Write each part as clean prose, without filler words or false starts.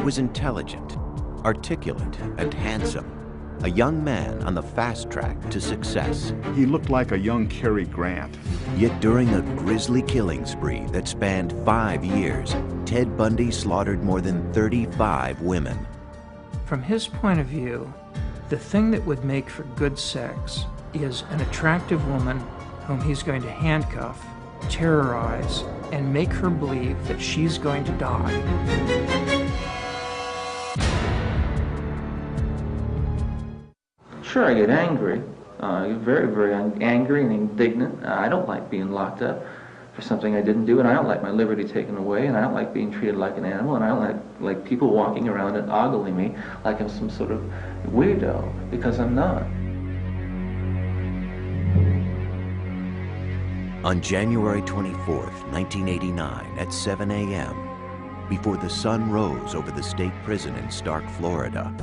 was intelligent, articulate, and handsome. A young man on the fast track to success. He looked like a young Cary Grant. Yet during a grisly killing spree that spanned 5 years, Ted Bundy slaughtered more than 35 women. From his point of view, the thing that would make for good sex is an attractive woman whom he's going to handcuff, terrorize, and make her believe that she's going to die. Sure, I get angry. Very, very angry and indignant. I don't like being locked up for something I didn't do, and I don't like my liberty taken away, and I don't like being treated like an animal, and I don't like people walking around and ogling me like I'm some sort of weirdo, because I'm not. On January 24th, 1989, at 7 a.m., before the sun rose over the state prison in Stark, Florida,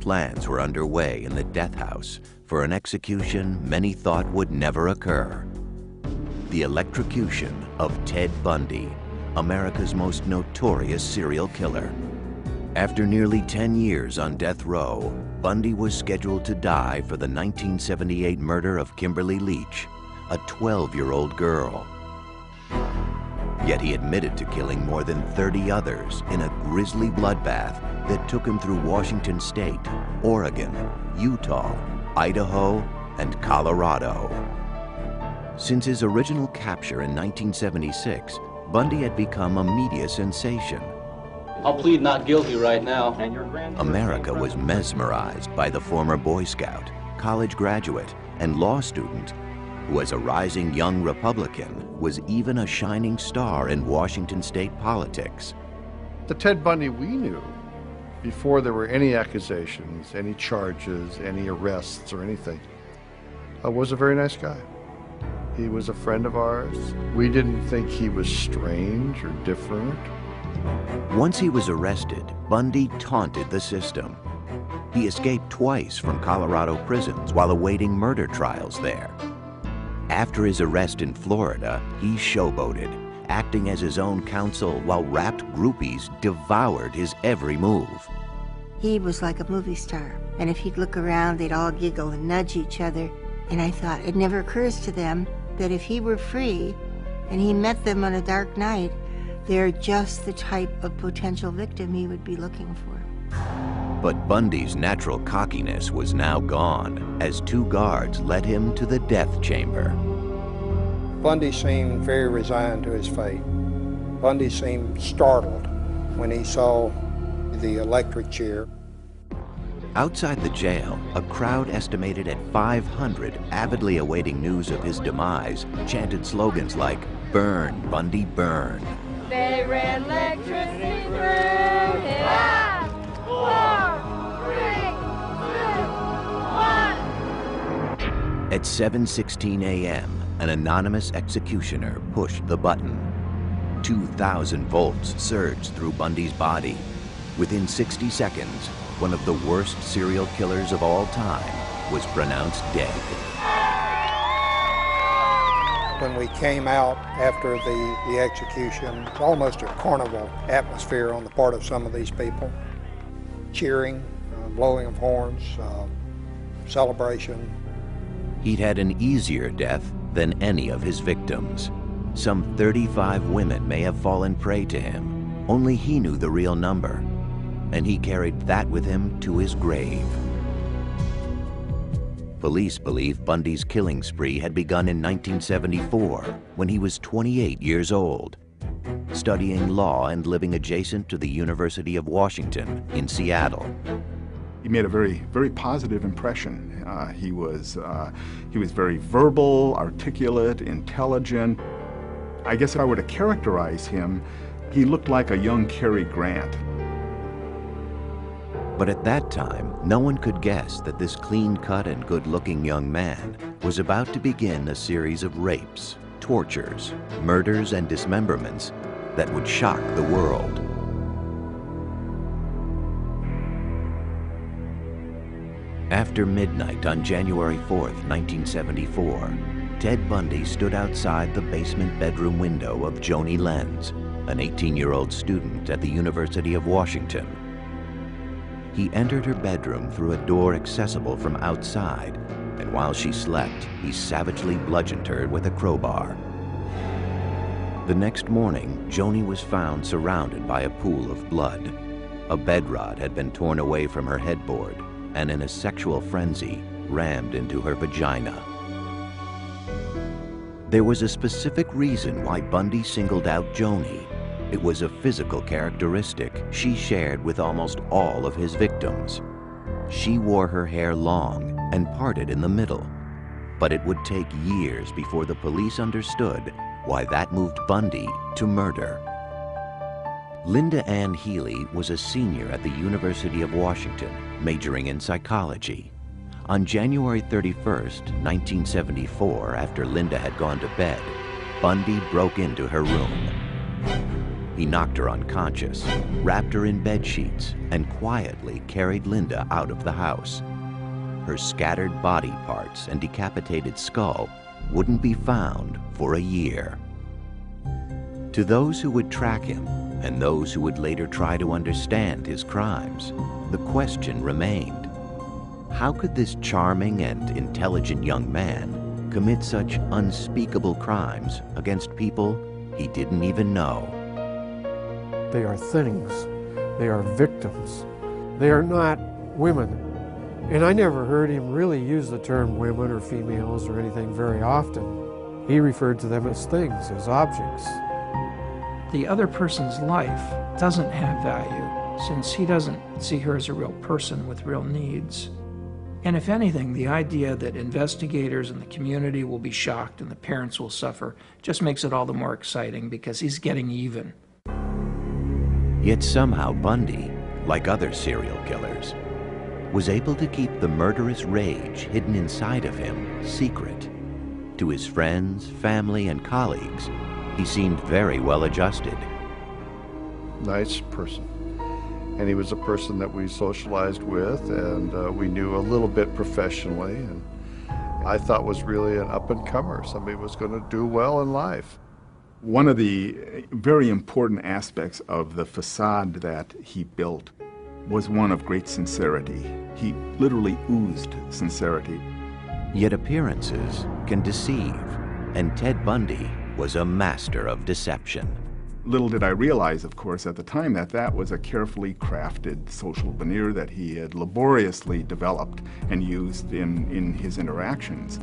plans were underway in the death house for an execution many thought would never occur. The electrocution of Ted Bundy, America's most notorious serial killer. After nearly 10 years on death row, Bundy was scheduled to die for the 1978 murder of Kimberly Leach, a 12-year-old girl. Yet he admitted to killing more than 30 others in a grisly bloodbath that took him through Washington State, Oregon, Utah, Idaho, and Colorado. Since his original capture in 1976, Bundy had become a media sensation. I'll plead not guilty right now. America was mesmerized by the former Boy Scout, college graduate, and law student who, as a rising young Republican, was even a shining star in Washington state politics. The Ted Bundy we knew, before there were any accusations, any charges, any arrests or anything, was a very nice guy. He was a friend of ours. We didn't think he was strange or different. Once he was arrested, Bundy taunted the system. He escaped twice from Colorado prisons while awaiting murder trials there. After his arrest in Florida, he showboated, acting as his own counsel while rapt groupies devoured his every move. He was like a movie star, and if he'd look around, they'd all giggle and nudge each other. And I thought, it never occurs to them that if he were free and he met them on a dark night, they're just the type of potential victim he would be looking for. But Bundy's natural cockiness was now gone as 2 guards led him to the death chamber. Bundy seemed very resigned to his fate. Bundy seemed startled when he saw the electric chair. Outside the jail, a crowd estimated at 500 avidly awaiting news of his demise chanted slogans like, "Burn, Bundy, burn." They ran electricity through his eyes. 4, 3, 2, 1. At 7:16 a.m., an anonymous executioner pushed the button. 2,000 volts surged through Bundy's body. Within 60 seconds, one of the worst serial killers of all time was pronounced dead. When we came out after the execution, it was almost a carnival atmosphere on the part of some of these people. Cheering, blowing of horns, celebration. He'd had an easier death than any of his victims. Some 35 women may have fallen prey to him. Only he knew the real number, and he carried that with him to his grave. Police believe Bundy's killing spree had begun in 1974, when he was 28 years old, studying law and living adjacent to the University of Washington in Seattle. He made a very, very positive impression. He was very verbal, articulate, intelligent. I guess if I were to characterize him, he looked like a young Cary Grant. But at that time, no one could guess that this clean-cut and good-looking young man was about to begin a series of rapes, tortures, murders, and dismemberments that would shock the world. After midnight on January 4th, 1974, Ted Bundy stood outside the basement bedroom window of Joni Lenz, an 18-year-old student at the University of Washington, He entered her bedroom through a door accessible from outside, and while she slept, he savagely bludgeoned her with a crowbar. The next morning, Joni was found surrounded by a pool of blood. A bed rod had been torn away from her headboard, and in a sexual frenzy, rammed into her vagina. There was a specific reason why Bundy singled out Joni. It was a physical characteristic she shared with almost all of his victims. She wore her hair long and parted in the middle, but it would take years before the police understood why that moved Bundy to murder. Linda Ann Healy was a senior at the University of Washington, majoring in psychology. On January 31st, 1974, after Linda had gone to bed, Bundy broke into her room. He knocked her unconscious, wrapped her in bed sheets, and quietly carried Linda out of the house. Her scattered body parts and decapitated skull wouldn't be found for a year. To those who would track him, and those who would later try to understand his crimes, the question remained: how could this charming and intelligent young man commit such unspeakable crimes against people he didn't even know? They are things. They are victims. They are not women. And I never heard him really use the term women or females or anything very often. He referred to them as things, as objects. The other person's life doesn't have value, since he doesn't see her as a real person with real needs. And if anything, the idea that investigators and the community will be shocked and the parents will suffer just makes it all the more exciting, because he's getting even. Yet somehow Bundy, like other serial killers, was able to keep the murderous rage hidden inside of him secret. To his friends, family, and colleagues, he seemed very well adjusted. Nice person. And he was a person that we socialized with, and we knew a little bit professionally, and I thought was really an up-and-comer, somebody who was going to do well in life. One of the very important aspects of the facade that he built was one of great sincerity. He literally oozed sincerity. Yet appearances can deceive, and Ted Bundy was a master of deception. Little did I realize, of course, at the time that that was a carefully crafted social veneer that he had laboriously developed and used in his interactions.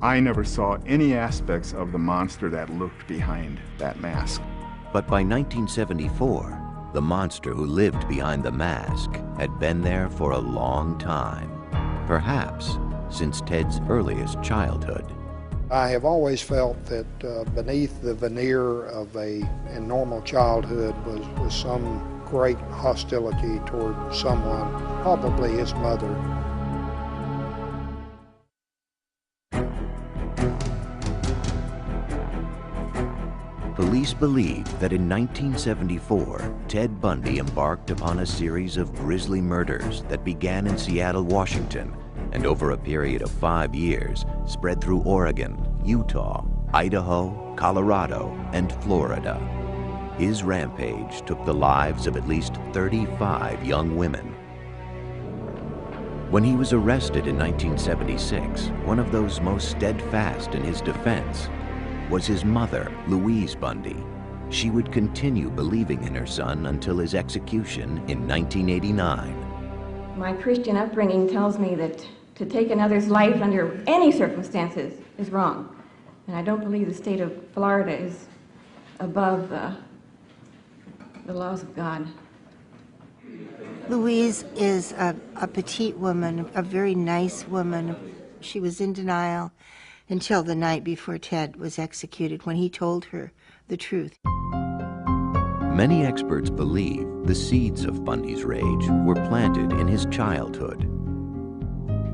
I never saw any aspects of the monster that lurked behind that mask. But by 1974, the monster who lived behind the mask had been there for a long time, perhaps since Ted's earliest childhood. I have always felt that beneath the veneer of a normal childhood was some great hostility toward someone, probably his mother. Police believe that in 1974, Ted Bundy embarked upon a series of grisly murders that began in Seattle, Washington, and over a period of 5 years spread through Oregon, Utah, Idaho, Colorado, and Florida. His rampage took the lives of at least 35 young women. When he was arrested in 1976, one of those most steadfast in his defense was his mother, Louise Bundy. She would continue believing in her son until his execution in 1989. My Christian upbringing tells me that to take another's life under any circumstances is wrong. And I don't believe the state of Florida is above the laws of God. Louise is a petite woman, a very nice woman. She was in denial until the night before Ted was executed, when he told her the truth. Many experts believe the seeds of Bundy's rage were planted in his childhood.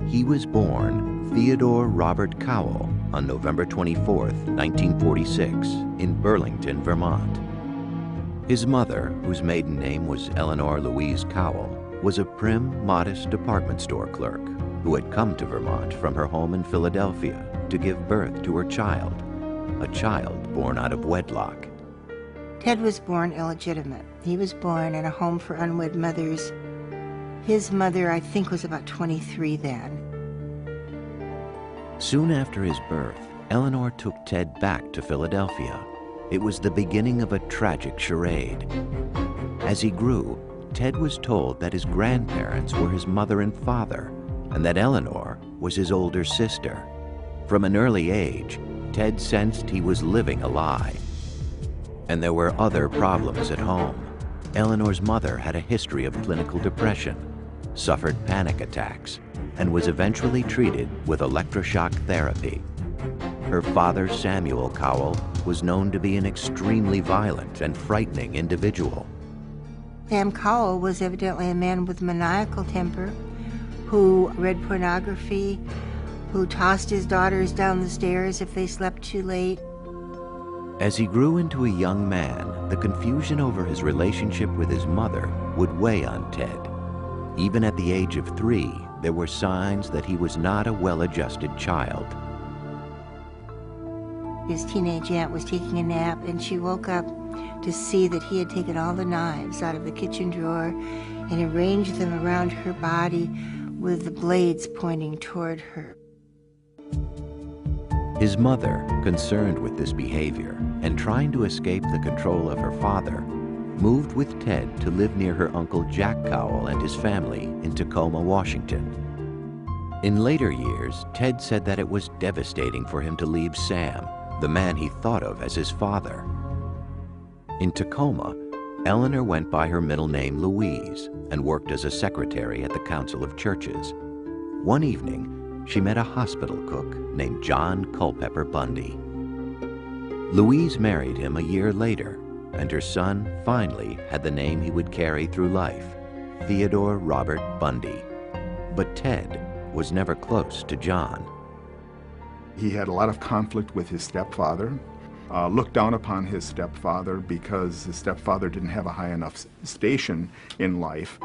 He was born Theodore Robert Cowell on November 24, 1946, in Burlington, Vermont. His mother, whose maiden name was Eleanor Louise Cowell, was a prim, modest department store clerk who had come to Vermont from her home in Philadelphia to give birth to her child, a child born out of wedlock. Ted was born illegitimate. He was born in a home for unwed mothers. His mother, I think, was about 23 then. Soon after his birth, Eleanor took Ted back to Philadelphia. It was the beginning of a tragic charade. As he grew, Ted was told that his grandparents were his mother and father, and that Eleanor was his older sister. From an early age, Ted sensed he was living a lie. And there were other problems at home. Eleanor's mother had a history of clinical depression, suffered panic attacks, and was eventually treated with electroshock therapy. Her father, Samuel Cowell, was known to be an extremely violent and frightening individual. Sam Cowell was evidently a man with maniacal temper, who read pornography, who tossed his daughters down the stairs if they slept too late. As he grew into a young man, the confusion over his relationship with his mother would weigh on Ted. Even at the age of 3, there were signs that he was not a well-adjusted child. His teenage aunt was taking a nap, and she woke up to see that he had taken all the knives out of the kitchen drawer and arranged them around her body with the blades pointing toward her. His mother, concerned with this behavior and trying to escape the control of her father, moved with Ted to live near her uncle Jack Cowell and his family in Tacoma, Washington. In later years, Ted said that it was devastating for him to leave Sam, the man he thought of as his father. In Tacoma, Eleanor went by her middle name Louise and worked as a secretary at the Council of Churches. One evening, she met a hospital cook named John Culpepper Bundy. Louise married him a year later, and her son finally had the name he would carry through life, Theodore Robert Bundy. But Ted was never close to John. He had a lot of conflict with his stepfather, looked down upon his stepfather because his stepfather didn't have a high enough station in life.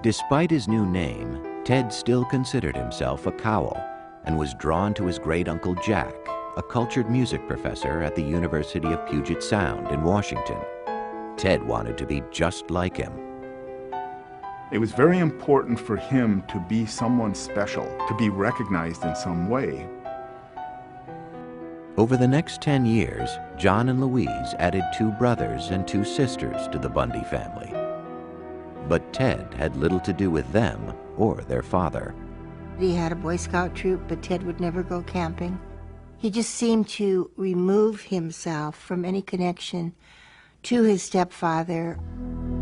Despite his new name, Ted still considered himself a Cowell and was drawn to his great-uncle Jack, a cultured music professor at the University of Puget Sound in Washington. Ted wanted to be just like him. It was very important for him to be someone special, to be recognized in some way. Over the next 10 years, John and Louise added 2 brothers and 2 sisters to the Bundy family. But Ted had little to do with them or their father. He had a Boy Scout troop, but Ted would never go camping. He just seemed to remove himself from any connection to his stepfather.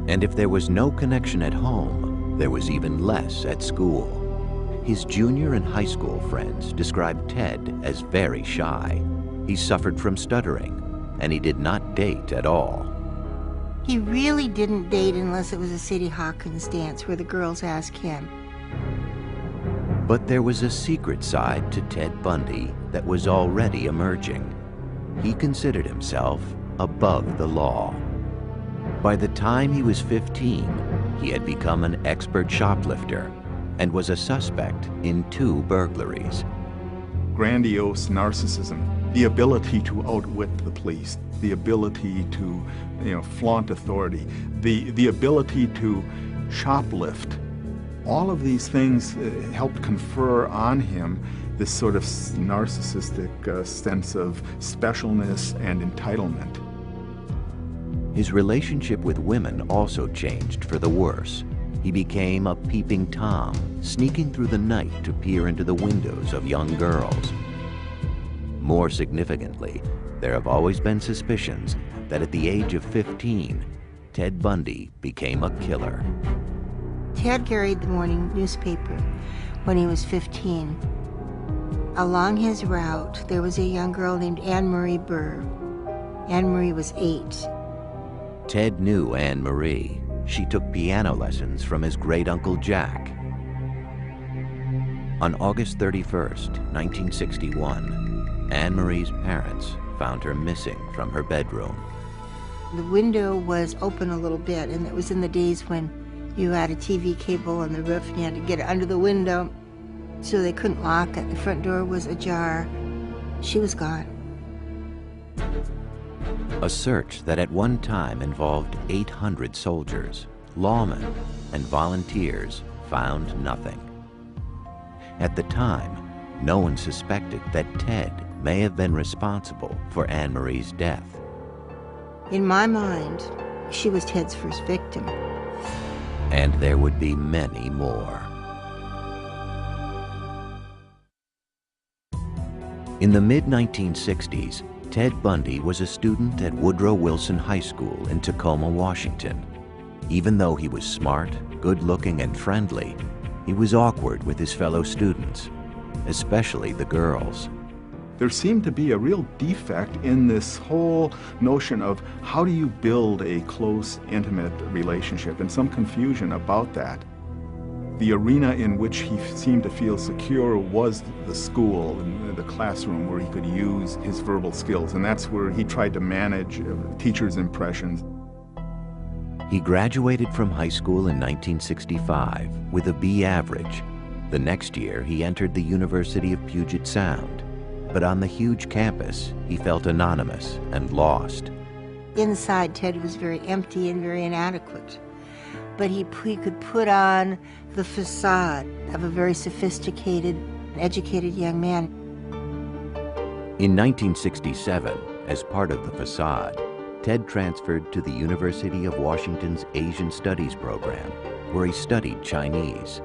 And if there was no connection at home, there was even less at school. His junior and high school friends described Ted as very shy. He suffered from stuttering, and he did not date at all. He really didn't date unless it was a Sadie Hawkins dance where the girls asked him. But there was a secret side to Ted Bundy that was already emerging. He considered himself above the law. By the time he was 15, he had become an expert shoplifter and was a suspect in 2 burglaries. Grandiose narcissism, the ability to outwit the police, the ability to flaunt authority, the ability to shoplift. All of these things helped confer on him this sort of narcissistic sense of specialness and entitlement. His relationship with women also changed for the worse. He became a peeping Tom, sneaking through the night to peer into the windows of young girls. More significantly, there have always been suspicions that at the age of 15, Ted Bundy became a killer. Ted carried the morning newspaper when he was 15. Along his route, there was a young girl named Anne Marie Burr. Anne Marie was 8. Ted knew Anne Marie. She took piano lessons from his great-uncle Jack. On August 31st, 1961, Anne Marie's parents found her missing from her bedroom. The window was open a little bit, and it was in the days when you had a TV cable on the roof and you had to get it under the window, so they couldn't lock it. The front door was ajar. She was gone. A search that at one time involved 800 soldiers, lawmen, and volunteers found nothing. At the time, no one suspected that Ted may have been responsible for Anne-Marie's death. In my mind, she was Ted's first victim. And there would be many more. In the mid-1960s, Ted Bundy was a student at Woodrow Wilson High School in Tacoma, Washington. Even though he was smart, good-looking, and friendly, he was awkward with his fellow students, especially the girls. There seemed to be a real defect in this whole notion of how do you build a close, intimate relationship, and some confusion about that. The arena in which he seemed to feel secure was the school and the classroom where he could use his verbal skills, and that's where he tried to manage teachers' impressions. He graduated from high school in 1965 with a B average. The next year, he entered the University of Puget Sound. But on the huge campus, he felt anonymous and lost. Inside, Ted was very empty and very inadequate. But he could put on the facade of a very sophisticated, educated young man. In 1967, as part of the facade, Ted transferred to the University of Washington's Asian Studies program, where he studied Chinese.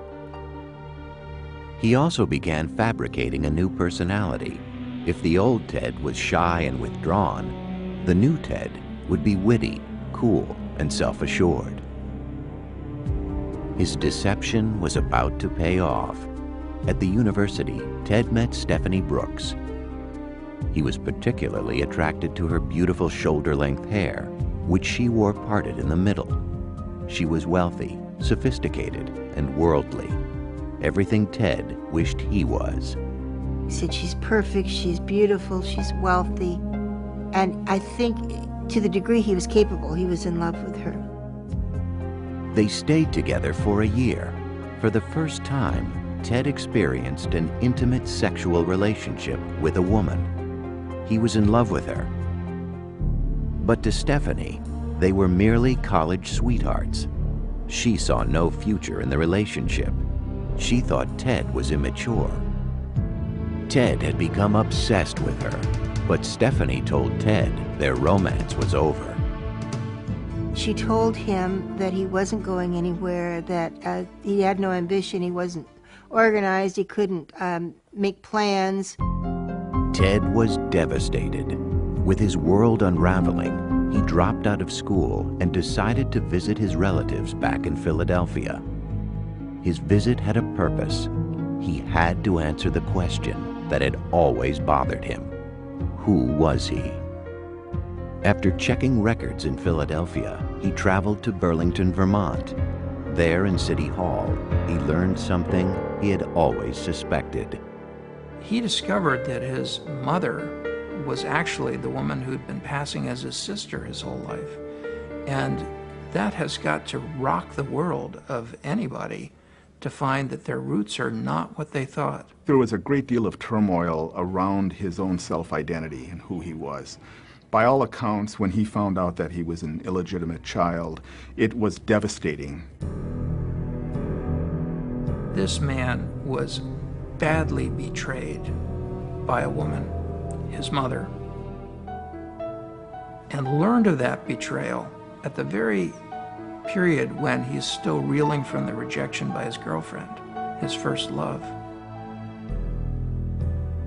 He also began fabricating a new personality. If the old Ted was shy and withdrawn, the new Ted would be witty, cool, and self-assured. His deception was about to pay off. At the university, Ted met Stephanie Brooks. He was particularly attracted to her beautiful shoulder-length hair, which she wore parted in the middle. She was wealthy, sophisticated, and worldly. Everything Ted wished he was. He said, she's perfect, she's beautiful, she's wealthy. And I think to the degree he was capable, he was in love with her. They stayed together for a year. For the first time, Ted experienced an intimate sexual relationship with a woman. He was in love with her. But to Stephanie, they were merely college sweethearts. She saw no future in the relationship. She thought Ted was immature. Ted had become obsessed with her, but Stephanie told Ted their romance was over. She told him that he wasn't going anywhere, that he had no ambition, he wasn't organized, he couldn't make plans. Ted was devastated. With his world unraveling, he dropped out of school and decided to visit his relatives back in Philadelphia. His visit had a purpose. He had to answer the question that had always bothered him. Who was he? After checking records in Philadelphia, he traveled to Burlington, Vermont. There in City Hall, he learned something he had always suspected. He discovered that his mother was actually the woman who'd been passing as his sister his whole life. And that has got to rock the world of anybody to find that their roots are not what they thought. There was a great deal of turmoil around his own self-identity and who he was. By all accounts, when he found out that he was an illegitimate child, it was devastating. This man was badly betrayed by a woman, his mother, and learned of that betrayal at the very period when he's still reeling from the rejection by his girlfriend, his first love.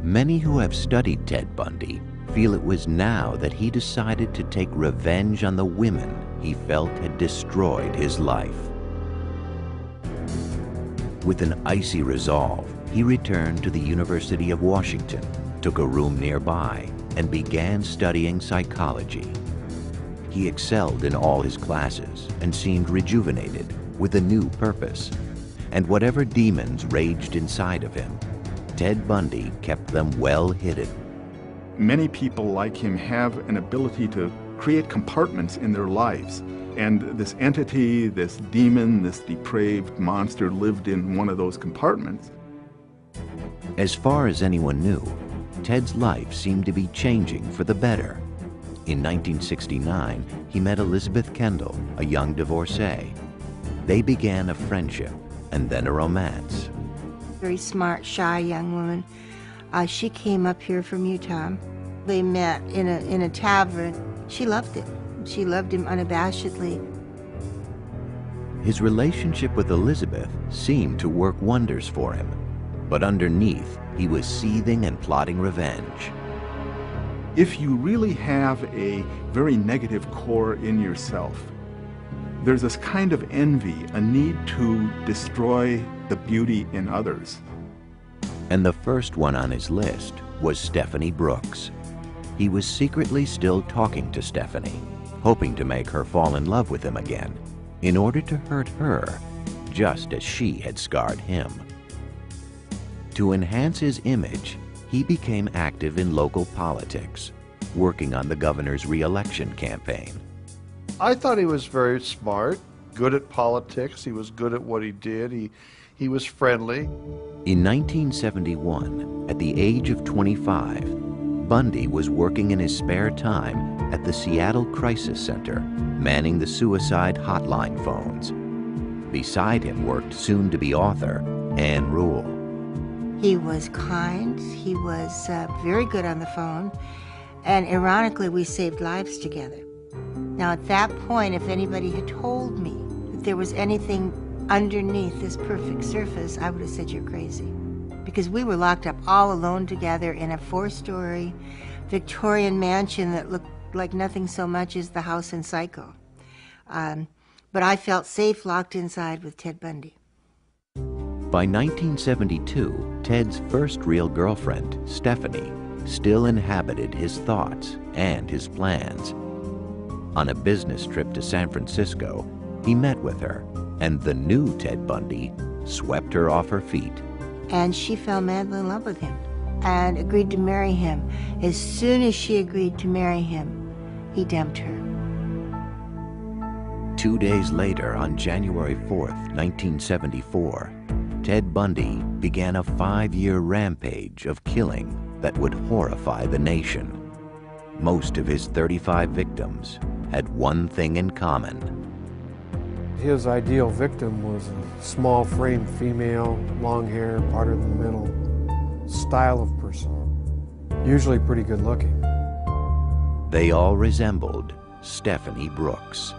Many who have studied Ted Bundy feel it was now that he decided to take revenge on the women he felt had destroyed his life. With an icy resolve, he returned to the University of Washington, took a room nearby, and began studying psychology. He excelled in all his classes and seemed rejuvenated with a new purpose. And whatever demons raged inside of him, Ted Bundy kept them well hidden. Many people like him have an ability to create compartments in their lives. And this entity, this demon, this depraved monster lived in one of those compartments. As far as anyone knew, Ted's life seemed to be changing for the better. In 1969, he met Elizabeth Kendall, a young divorcee. They began a friendship and then a romance. Very smart, shy young woman. She came up here from Utah. They met in a tavern. She loved him. She loved him unabashedly. His relationship with Elizabeth seemed to work wonders for him, but underneath, he was seething and plotting revenge. If you really have a very negative core in yourself, there's this kind of envy, a need to destroy the beauty in others. And the first one on his list was Stephanie Brooks. He was secretly still talking to Stephanie, hoping to make her fall in love with him again, in order to hurt her, just as she had scarred him. To enhance his image, he became active in local politics, working on the governor's re-election campaign. I thought he was very smart, good at politics. He was good at what he did. He was friendly. In 1971, at the age of 25, Bundy was working in his spare time at the Seattle Crisis Center, manning the suicide hotline phones. Beside him worked soon-to-be author Ann Rule. He was kind, he was very good on the phone, and ironically, we saved lives together. Now, at that point, if anybody had told me that there was anything underneath this perfect surface, I would have said, you're crazy. Because we were locked up all alone together in a 4-story Victorian mansion that looked like nothing so much as the house in Psycho. But I felt safe locked inside with Ted Bundy. By 1972, Ted's first real girlfriend, Stephanie, still inhabited his thoughts and his plans. On a business trip to San Francisco, he met with her, and the new Ted Bundy swept her off her feet. And she fell madly in love with him and agreed to marry him. As soon as she agreed to marry him, he dumped her. 2 days later, on January 4th, 1974, Ted Bundy began a 5-year rampage of killing that would horrify the nation. Most of his 35 victims had one thing in common. His ideal victim was a small framed female, long hair, parted in the middle, style of person, usually pretty good looking. They all resembled Stephanie Brooks.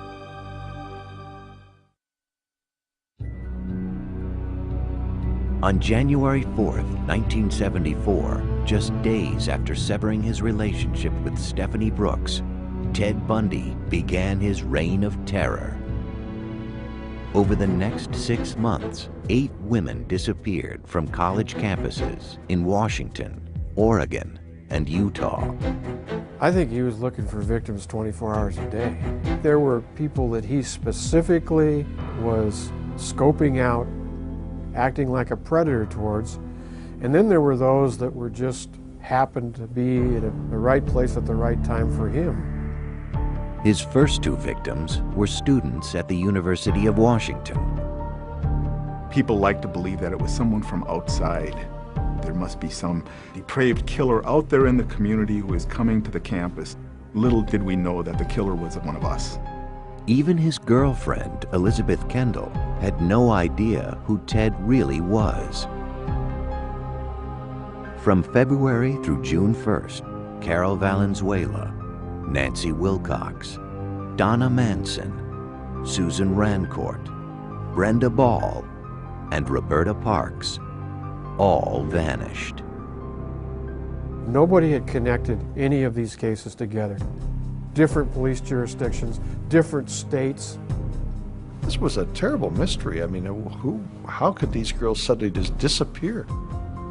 On January 4th, 1974, just days after severing his relationship with Stephanie Brooks, Ted Bundy began his reign of terror. Over the next 6 months, 8 women disappeared from college campuses in Washington, Oregon, and Utah. I think he was looking for victims 24 hours a day. There were people that he specifically was scoping out, acting like a predator towards, and then there were those that were just happened to be at the right place at the right time for him. His first 2 victims were students at the University of Washington. People like to believe that it was someone from outside. There must be some depraved killer out there in the community who is coming to the campus. Little did we know that the killer was one of us. Even his girlfriend, Elizabeth Kendall, had no idea who Ted really was. From February through June 1st, Carol Valenzuela, Nancy Wilcox, Donna Manson, Susan Rancourt, Brenda Ball, and Roberta Parks all vanished. Nobody had connected any of these cases together. Different police jurisdictions, different states. This was a terrible mystery. I mean, how could these girls suddenly just disappear?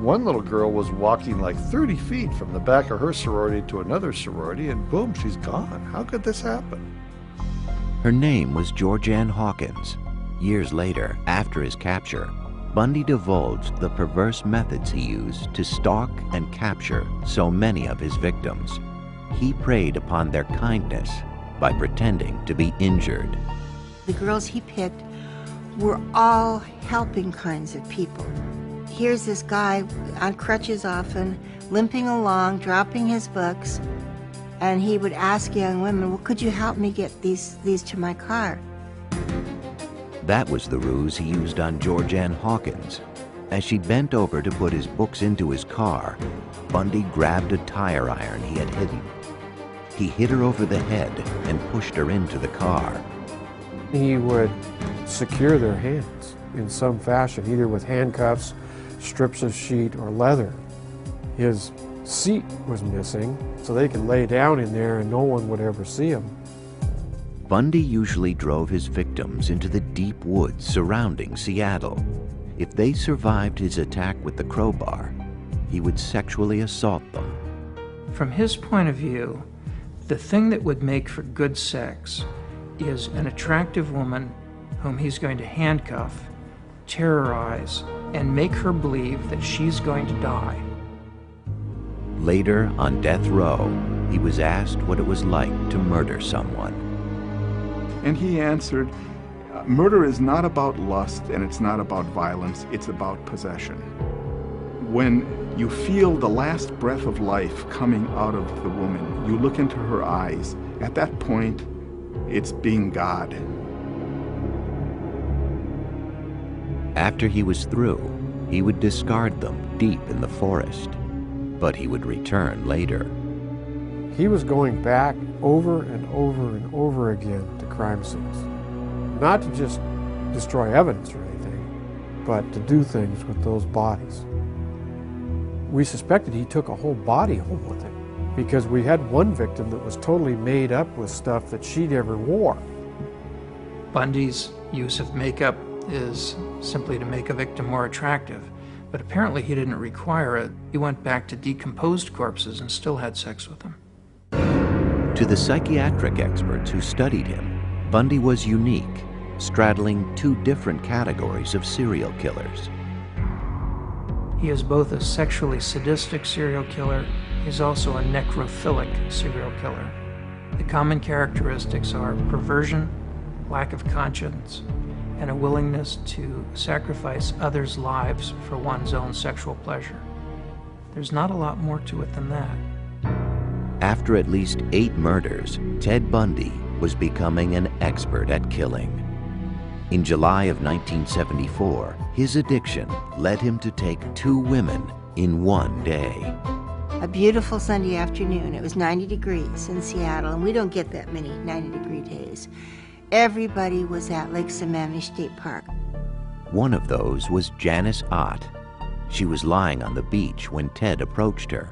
One little girl was walking like 30 feet from the back of her sorority to another sorority, and boom, she's gone. How could this happen? Her name was Georgianne Hawkins. Years later, after his capture, Bundy divulged the perverse methods he used to stalk and capture so many of his victims. He preyed upon their kindness by pretending to be injured. The girls he picked were all helping kinds of people. Here's this guy on crutches often, limping along, dropping his books, And he would ask young women, well, could you help me get these to my car? That was the ruse he used on Georgianne Hawkins. As she bent over to put his books into his car, Bundy grabbed a tire iron he had hidden. He hit her over the head and pushed her into the car. He would secure their hands in some fashion, either with handcuffs, strips of sheet, or leather. His seat was missing, so they could lay down in there and no one would ever see him. Bundy usually drove his victims into the deep woods surrounding Seattle. If they survived his attack with the crowbar, he would sexually assault them. From his point of view, the thing that would make for good sex is an attractive woman whom he's going to handcuff, terrorize, and make her believe that she's going to die. Later, on death row, he was asked what it was like to murder someone. And he answered, murder is not about lust and it's not about violence, it's about possession. When you feel the last breath of life coming out of the woman, you look into her eyes. At that point, it's being God. After he was through, he would discard them deep in the forest, but he would return later. He was going back over and over and over again to crime scenes. Not to just destroy evidence or anything, but to do things with those bodies. We suspected he took a whole body home with him because we had one victim that was totally made up with stuff that she never wore. Bundy's use of makeup is simply to make a victim more attractive, but apparently he didn't require it. He went back to decomposed corpses and still had sex with them. To the psychiatric experts who studied him, Bundy was unique, straddling two different categories of serial killers. He is both a sexually sadistic serial killer. He's also a necrophilic serial killer. The common characteristics are perversion, lack of conscience, and a willingness to sacrifice others' lives for one's own sexual pleasure. There's not a lot more to it than that. After at least 8 murders, Ted Bundy was becoming an expert at killing. In July of 1974, his addiction led him to take 2 women in one day. A beautiful Sunday afternoon. It was 90 degrees in Seattle, and we don't get that many 90-degree days. Everybody was at Lake Sammamish State Park. One of those was Janice Ott. She was lying on the beach when Ted approached her.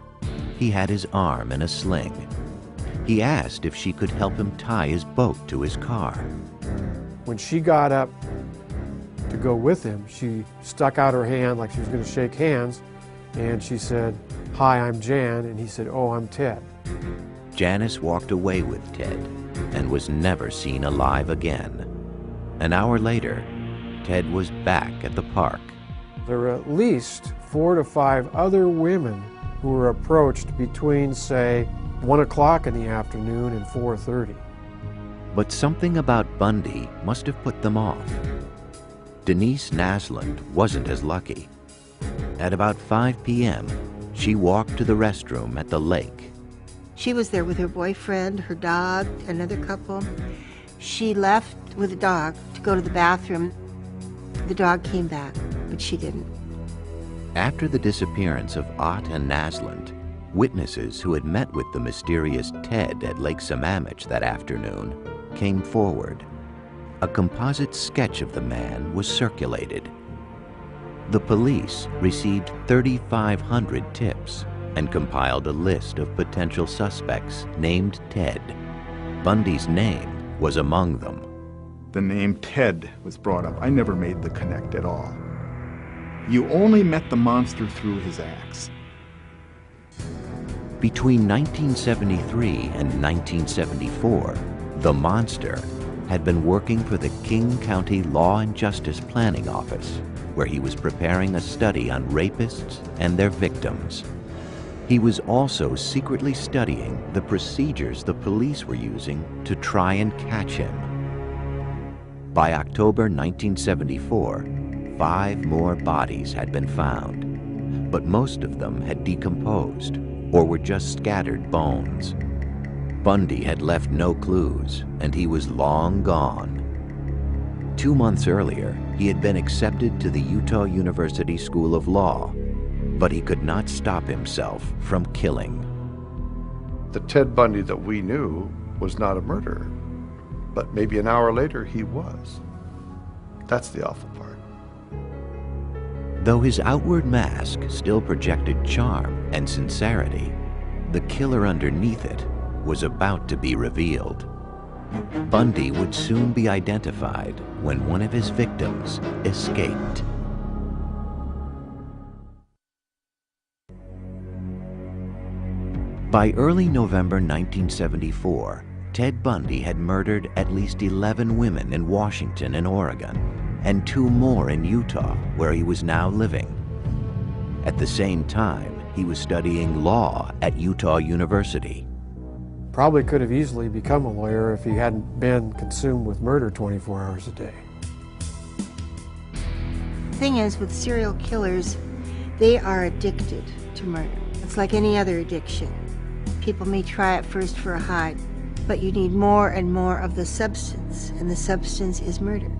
He had his arm in a sling. He asked if she could help him tie his boat to his car. When she got up to go with him, she stuck out her hand like she was going to shake hands, and she said, "Hi, I'm Jan," and he said, "Oh, I'm Ted." Janice walked away with Ted and was never seen alive again. An hour later, Ted was back at the park. There were at least 4 to 5 other women who were approached between, say, 1 o'clock in the afternoon and 4:30. But something about Bundy must have put them off. Denise Nasland wasn't as lucky. At about 5 p.m., she walked to the restroom at the lake. She was there with her boyfriend, her dog, another couple. She left with the dog to go to the bathroom. The dog came back, but she didn't. After the disappearance of Ott and Nasland, witnesses who had met with the mysterious Ted at Lake Sammamish that afternoon came forward. A composite sketch of the man was circulated. The police received 3,500 tips and compiled a list of potential suspects named Ted. Bundy's name was among them. The name Ted was brought up. I never made the connect at all. You only met the monster through his acts. Between 1973 and 1974, the monster had been working for the King County Law and Justice Planning Office, where he was preparing a study on rapists and their victims. He was also secretly studying the procedures the police were using to try and catch him. By October 1974, 5 more bodies had been found, but most of them had decomposed or were just scattered bones. Bundy had left no clues, and he was long gone. 2 months earlier, he had been accepted to the Utah University School of Law, but he could not stop himself from killing. The Ted Bundy that we knew was not a murderer, but maybe an hour later he was. That's the awful part. Though his outward mask still projected charm and sincerity, the killer underneath it was about to be revealed. Bundy would soon be identified when one of his victims escaped. By early November 1974, Ted Bundy had murdered at least 11 women in Washington and Oregon, and 2 more in Utah, where he was now living. At the same time, he was studying law at Utah University. Probably could have easily become a lawyer if he hadn't been consumed with murder 24 hours a day. The thing is, with serial killers, they are addicted to murder. It's like any other addiction. People may try it first for a high, but you need more and more of the substance, and the substance is murder.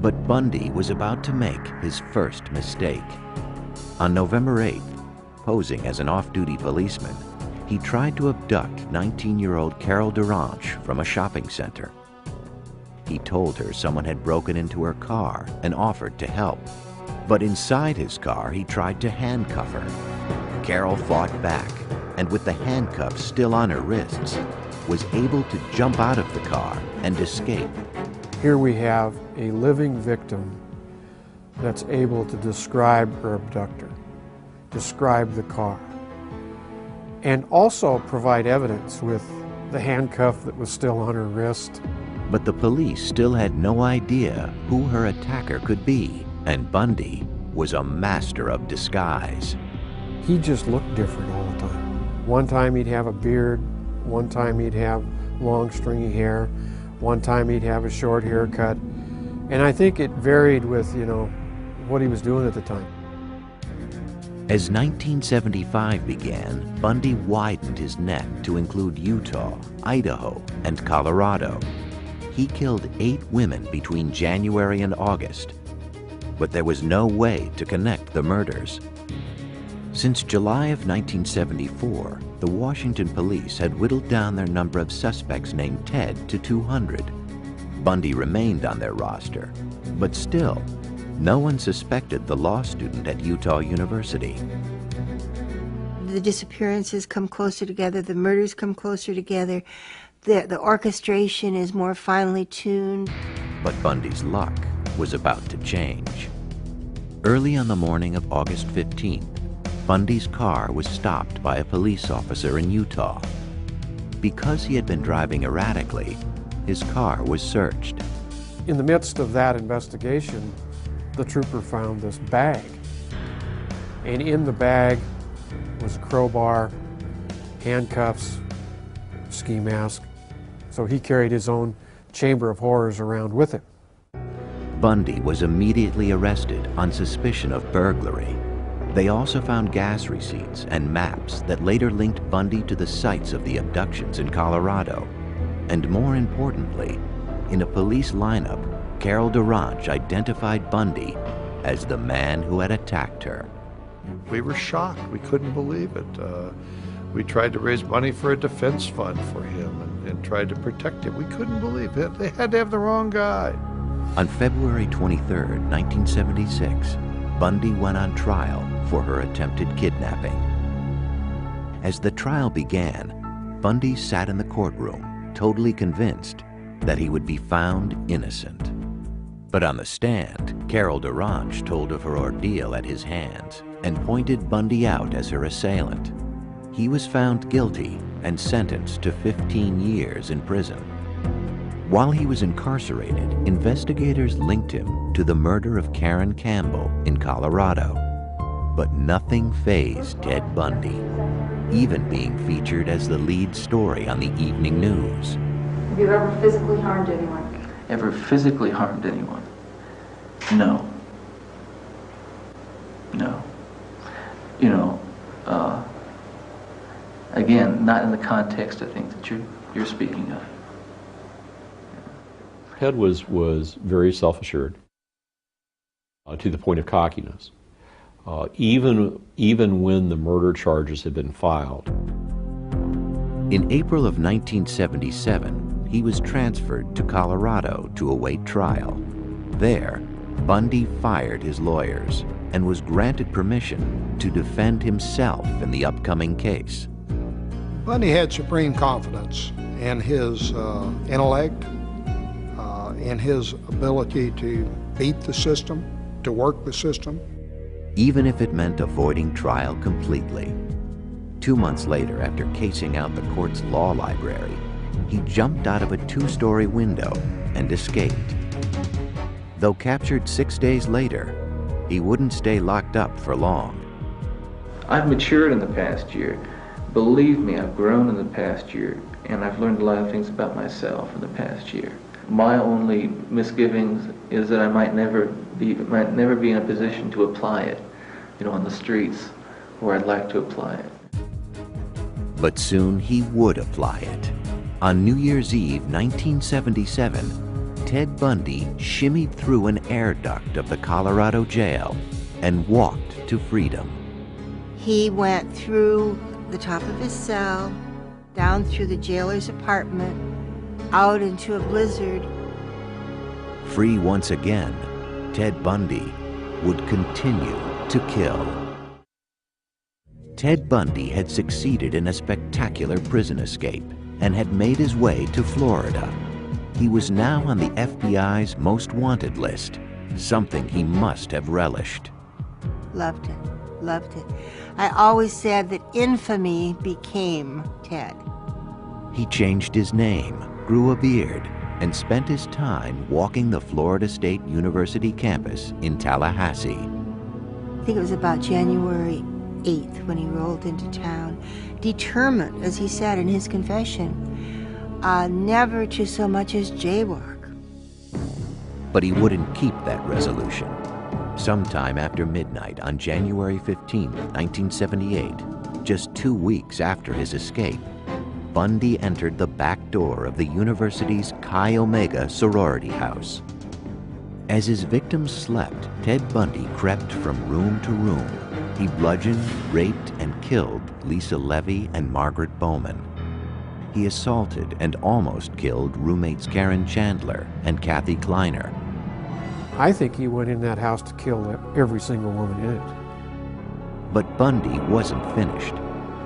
But Bundy was about to make his first mistake. On November 8th, posing as an off-duty policeman, he tried to abduct 19-year-old Carol Duranche from a shopping center. He told her someone had broken into her car and offered to help. But inside his car, he tried to handcuff her. Carol fought back, and with the handcuffs still on her wrists, was able to jump out of the car and escape. Here we have a living victim that's able to describe her abductor, describe the car, and also provide evidence with the handcuff that was still on her wrist. But the police still had no idea who her attacker could be, and Bundy was a master of disguise. He just looked different all the time. One time he'd have a beard, one time he'd have long stringy hair, one time he'd have a short haircut, and I think it varied with, what he was doing at the time. As 1975 began, Bundy widened his net to include Utah, Idaho, and Colorado. He killed 8 women between January and August, but there was no way to connect the murders. Since July of 1974, the Washington police had whittled down their number of suspects named Ted to 200. Bundy remained on their roster, but still, no one suspected the law student at Utah University. The disappearances come closer together, the murders come closer together, the orchestration is more finely tuned. But Bundy's luck was about to change. Early on the morning of August 15th, Bundy's car was stopped by a police officer in Utah. Because he had been driving erratically, his car was searched. In the midst of that investigation, the trooper found this bag. And in the bag was a crowbar, handcuffs, ski mask. So he carried his own chamber of horrors around with him. Bundy was immediately arrested on suspicion of burglary. They also found gas receipts and maps that later linked Bundy to the sites of the abductions in Colorado. And more importantly, in a police lineup, Carol Duranche identified Bundy as the man who had attacked her. We were shocked. We couldn't believe it. We tried to raise money for a defense fund for him and tried to protect him. We couldn't believe it. They had to have the wrong guy. On February 23, 1976, Bundy went on trial for her attempted kidnapping. As the trial began, Bundy sat in the courtroom, totally convinced that he would be found innocent. But on the stand, Carol Duranche told of her ordeal at his hands and pointed Bundy out as her assailant. He was found guilty and sentenced to 15 years in prison. While he was incarcerated, investigators linked him to the murder of Karen Campbell in Colorado. But nothing fazed Ted Bundy, even being featured as the lead story on the evening news. Have you ever physically harmed anyone? Ever physically harmed anyone? No. No. Again, not in the context, I think, that you're speaking of. Ted was very self-assured to the point of cockiness. Even when the murder charges had been filed. In April of 1977, he was transferred to Colorado to await trial. There, Bundy fired his lawyers and was granted permission to defend himself in the upcoming case. Bundy had supreme confidence in his intellect, in his ability to beat the system, to work the system. Even if it meant avoiding trial completely. 2 months later, after casing out the court's law library, he jumped out of a 2-story window and escaped. Though captured 6 days later, he wouldn't stay locked up for long. I've matured in the past year. Believe me, I've grown in the past year, and I've learned a lot of things about myself in the past year. My only misgivings is that I might never be in a position to apply it, on the streets where I'd like to apply it. But soon he would apply it. On New Year's Eve, 1977, Ted Bundy shimmied through an air duct of the Colorado jail and walked to freedom. He went through the top of his cell, down through the jailer's apartment, out into a blizzard. Free once again, Ted Bundy would continue to kill. Ted Bundy had succeeded in a spectacular prison escape and had made his way to Florida. He was now on the FBI's most wanted list, something he must have relished. Loved it, loved it. I always said that infamy became Ted. He changed his name, grew a beard, and spent his time walking the Florida State University campus in Tallahassee. I think it was about January 8th when he rolled into town, determined, as he said in his confession, never to so much as jaywalk. But he wouldn't keep that resolution. Sometime after midnight on January 15, 1978, just 2 weeks after his escape, Bundy entered the back door of the university's Chi Omega sorority house. As his victims slept, Ted Bundy crept from room to room. He bludgeoned, raped, and killed Lisa Levy and Margaret Bowman. He assaulted and almost killed roommates Karen Chandler and Kathy Kleiner. I think he went in that house to kill every single woman in it. But Bundy wasn't finished.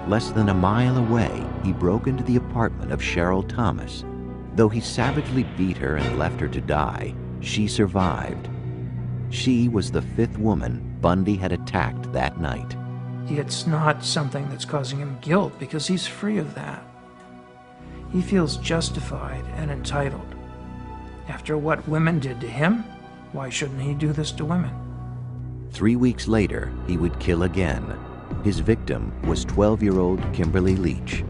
Less than a mile away, he broke into the apartment of Cheryl Thomas. Though he savagely beat her and left her to die, she survived. She was the 5th woman Bundy had attacked that night. It's not something that's causing him guilt because he's free of that. He feels justified and entitled. After what women did to him, why shouldn't he do this to women? 3 weeks later, he would kill again. His victim was 12-year-old Kimberly Leach,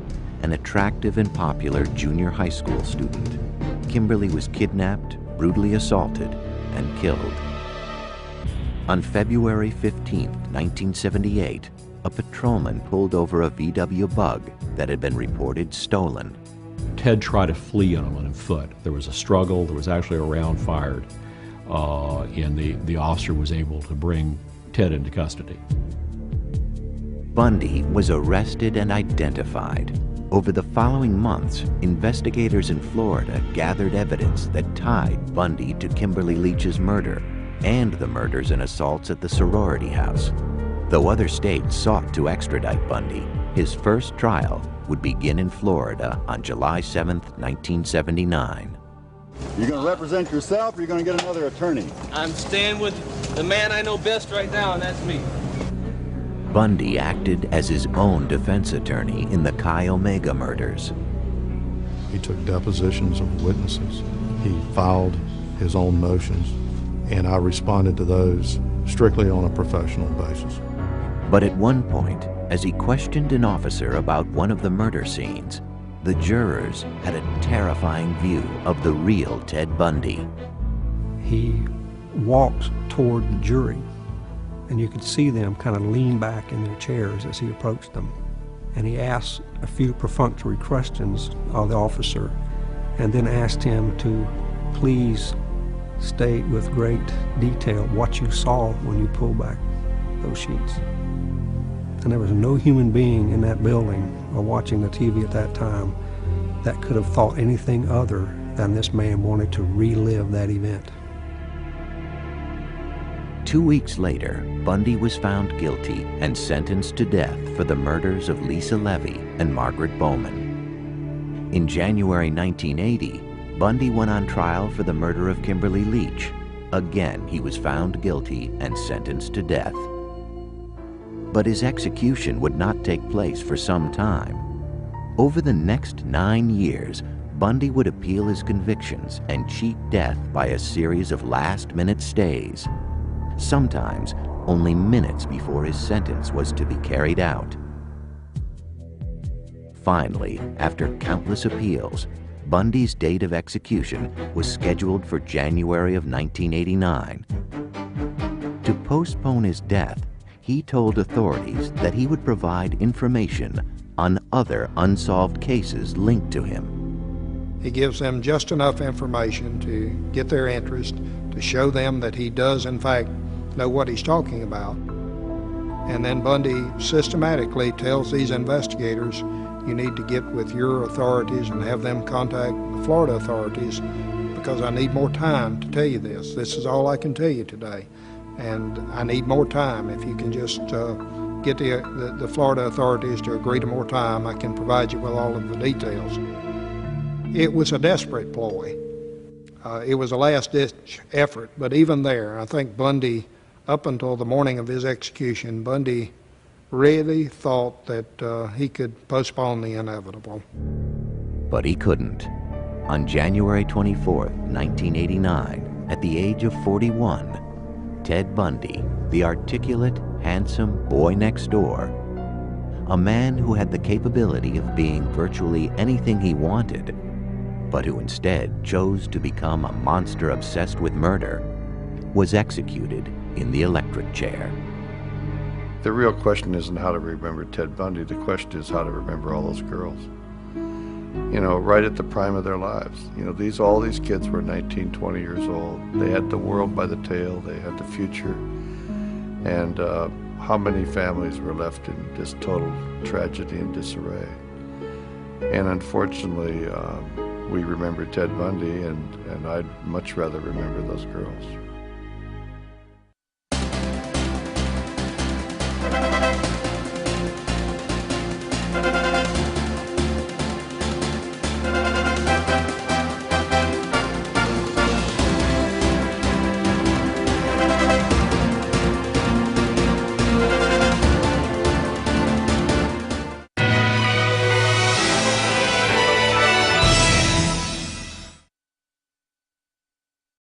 an attractive and popular junior high school student. Kimberly was kidnapped, brutally assaulted, and killed. On February 15, 1978, a patrolman pulled over a VW Bug that had been reported stolen. Ted tried to flee on foot. There was a struggle, there was actually a round fired, and the officer was able to bring Ted into custody. Bundy was arrested and identified. Over the following months, investigators in Florida gathered evidence that tied Bundy to Kimberly Leach's murder and the murders and assaults at the sorority house. Though other states sought to extradite Bundy, his first trial would begin in Florida on July 7, 1979. You're going to represent yourself, or you're going to get another attorney? I'm staying with the man I know best right now, and that's me. Bundy acted as his own defense attorney in the Chi Omega murders. He took depositions of witnesses. He filed his own motions, and I responded to those strictly on a professional basis. But at one point, as he questioned an officer about one of the murder scenes, the jurors had a terrifying view of the real Ted Bundy. He walked toward the jury, and you could see them kind of lean back in their chairs as he approached them. and he asked a few perfunctory questions of the officer, and then asked him to please state with great detail what you saw when you pulled back those sheets. And there was no human being in that building or watching the TV at that time that could have thought anything other than this man wanted to relive that event. 2 weeks later, Bundy was found guilty and sentenced to death for the murders of Lisa Levy and Margaret Bowman. In January 1980, Bundy went on trial for the murder of Kimberly Leach. Again, he was found guilty and sentenced to death. But his execution would not take place for some time. Over the next 9 years, Bundy would appeal his convictions and cheat death by a series of last-minute stays, sometimes only minutes before his sentence was to be carried out. Finally, after countless appeals, Bundy's date of execution was scheduled for January of 1989. To postpone his death, he told authorities that he would provide information on other unsolved cases linked to him. He gives them just enough information to get their interest, to show them that he does, in fact, know what he's talking about. And then Bundy systematically tells these investigators, you need to get with your authorities and have them contact the Florida authorities because I need more time to tell you this. This is all I can tell you today. And I need more time. If you can just get the Florida authorities to agree to more time, I can provide you with all of the details. It was a desperate ploy. It was a last-ditch effort, but even there, I think Bundy, up until the morning of his execution, Bundy really thought that he could postpone the inevitable. But he couldn't. On January 24, 1989, at the age of 41, Ted Bundy, the articulate, handsome boy next door, a man who had the capability of being virtually anything he wanted, but who instead chose to become a monster obsessed with murder, was executed in the electric chair. The real question isn't how to remember Ted Bundy. The question is how to remember all those girls. You know, right at the prime of their lives. You know, all these kids were 19, 20 years old. They had the world by the tail. They had the future. And how many families were left in just total tragedy and disarray? And unfortunately, we remember Ted Bundy, and I'd much rather remember those girls.